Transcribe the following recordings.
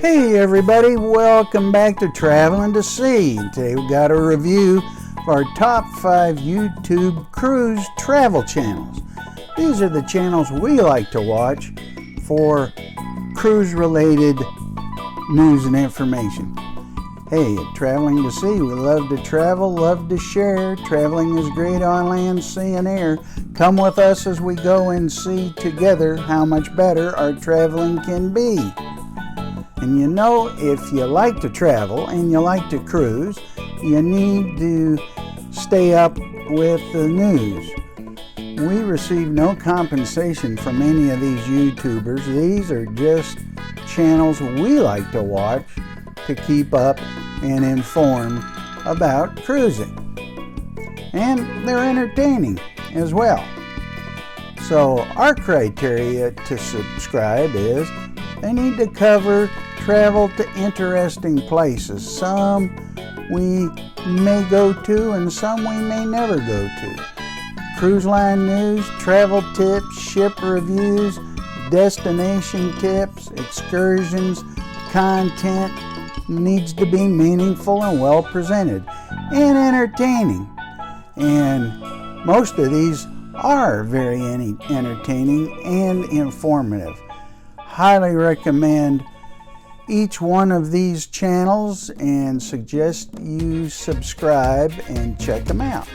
Hey everybody, welcome back to Traveling2See. Today we got a review of our top 5 YouTube cruise travel channels. These are the channels we like to watch for cruise related news and information. Hey, at Traveling2See, we love to travel, love to share. Traveling is great on land, sea, and air. Come with us as we go and see together how much better our traveling can be. And you know, if you like to travel and you like to cruise, you need to stay up with the news. We receive no compensation from any of these YouTubers. These are just channels we like to watch to keep up and inform about cruising. And they're entertaining as well. So our criteria to subscribe is they need to cover travel to interesting places. Some we may go to and some we may never go to. Cruise line news, travel tips, ship reviews, destination tips, excursions, content needs to be meaningful and well presented and entertaining. And most of these are very entertaining and informative. Highly recommend each one of these channels and suggest you subscribe and check them out.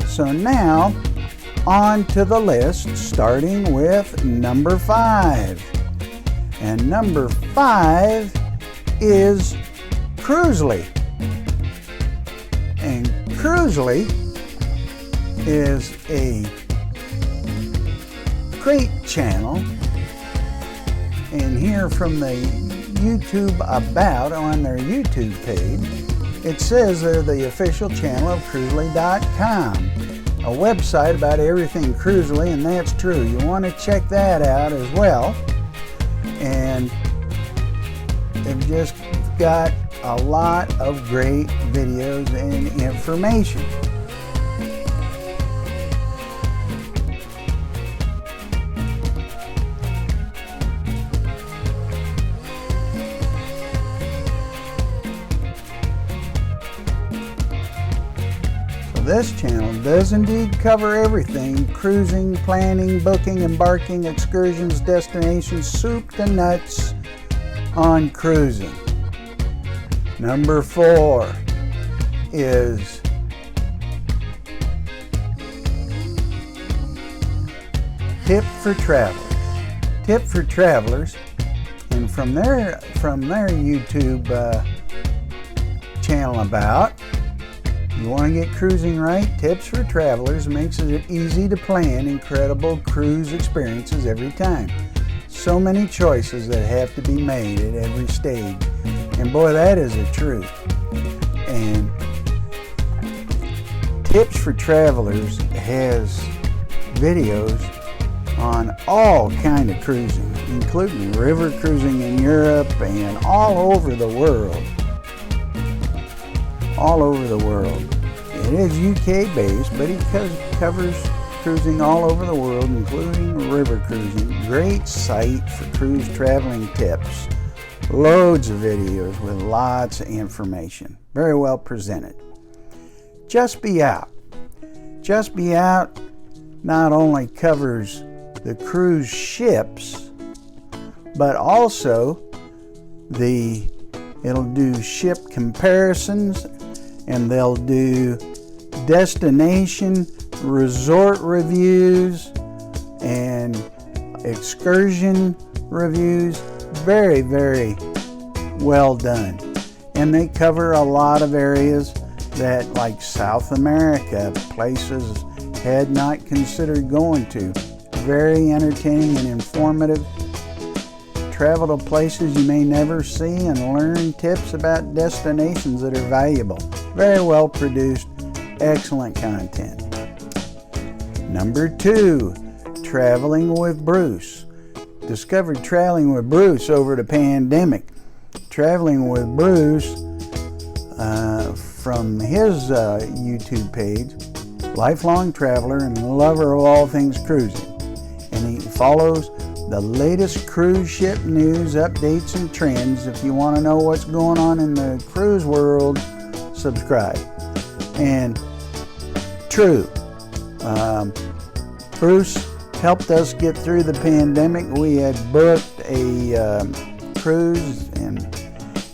So now on to the list, starting with number 5. And number 5 is Cruisely. And Cruisely is a great channel. And here from the YouTube About on their YouTube page, it says they're the official channel of Cruisely.com, a website about everything Cruisely, and that's true. You want to check that out as well. And they've just got a lot of great videos and information. This channel does indeed cover everything: cruising, planning, booking, embarking, excursions, destinations, soup to nuts on cruising. Number 4 is Tip for Travelers. Tip for Travelers, and from their YouTube channel About, you want to get cruising right? Tips for Travelers makes it easy to plan incredible cruise experiences every time. So many choices that have to be made at every stage. And boy, that is the truth. And Tips for Travelers has videos on all kind of cruising, including river cruising in Europe and all over the world. All over the world. It is UK based, but he covers cruising all over the world, including river cruising. Great site for cruise traveling tips. Loads of videos with lots of information. Very well presented. Just Be Out. Just Be Out not only covers the cruise ships, but also it'll do ship comparisons, and they'll do destination resort reviews and excursion reviews. Very, very well done. And they cover a lot of areas that, like South America, places had not considered going to. Very entertaining and informative. Travel to places you may never see and learn tips about destinations that are valuable. Very well produced, excellent content. Number 2, Traveling with Bruce. Discovered traveling with Bruce over the pandemic. Traveling with Bruce from his YouTube page, lifelong traveler and lover of all things cruising. And he follows the latest cruise ship news, updates, and trends. If you want to know what's going on in the cruise world, subscribe. And true, Bruce helped us get through the pandemic. We had booked a cruise,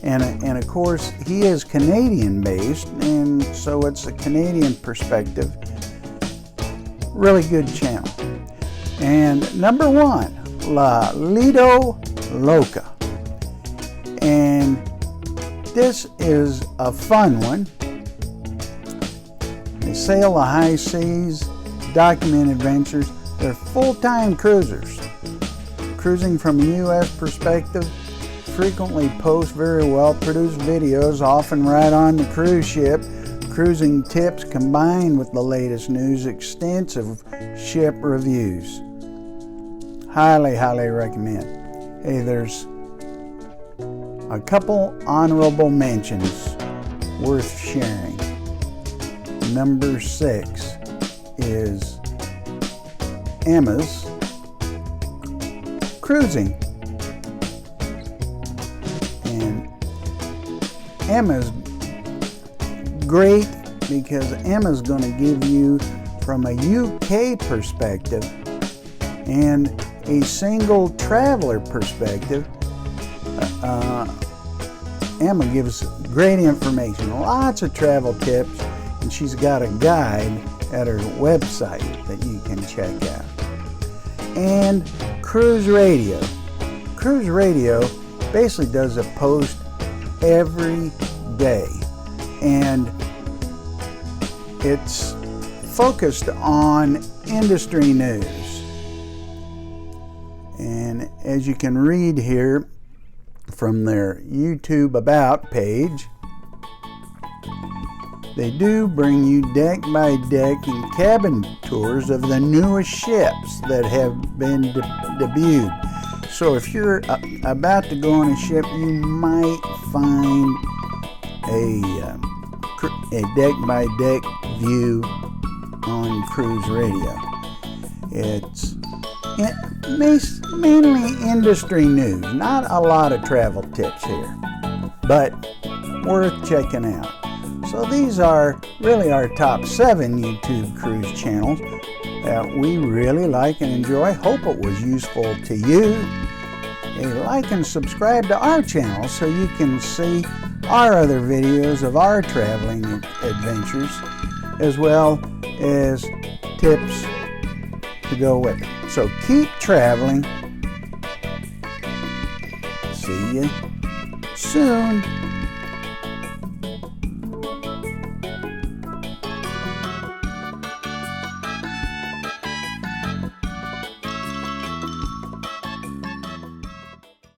and of course he is Canadian based, and so it's a Canadian perspective. Really good channel. And number one, Lido Loca, and this is a fun one. They sail the high seas, document adventures. They're full-time cruisers, cruising from a U.S. perspective, frequently post very well-produced videos, often right on the cruise ship, cruising tips combined with the latest news, extensive ship reviews. Highly, highly recommend. Hey, there's a couple honorable mentions worth sharing. Number 6 is Emma's Cruising. And Emma's great because Emma's going to give you from a UK perspective and a single traveler perspective. Emma gives great information, lots of travel tips, and she's got a guide at her website that you can check out. And Cruise Radio. Cruise Radio basically does a post every day, and it's focused on industry news. And as you can read here from their YouTube About page, they do bring you deck by deck and cabin tours of the newest ships that have been debuted. So if you're about to go on a ship, you might find a deck by deck view on Cruise Radio. It's mainly industry news, not a lot of travel tips here, but worth checking out. So these are really our top 7 YouTube cruise channels that we really like and enjoy. Hope it was useful to you. Like and subscribe to our channel so you can see our other videos of our traveling adventures, as well as tips to go with it. So keep traveling. See you soon.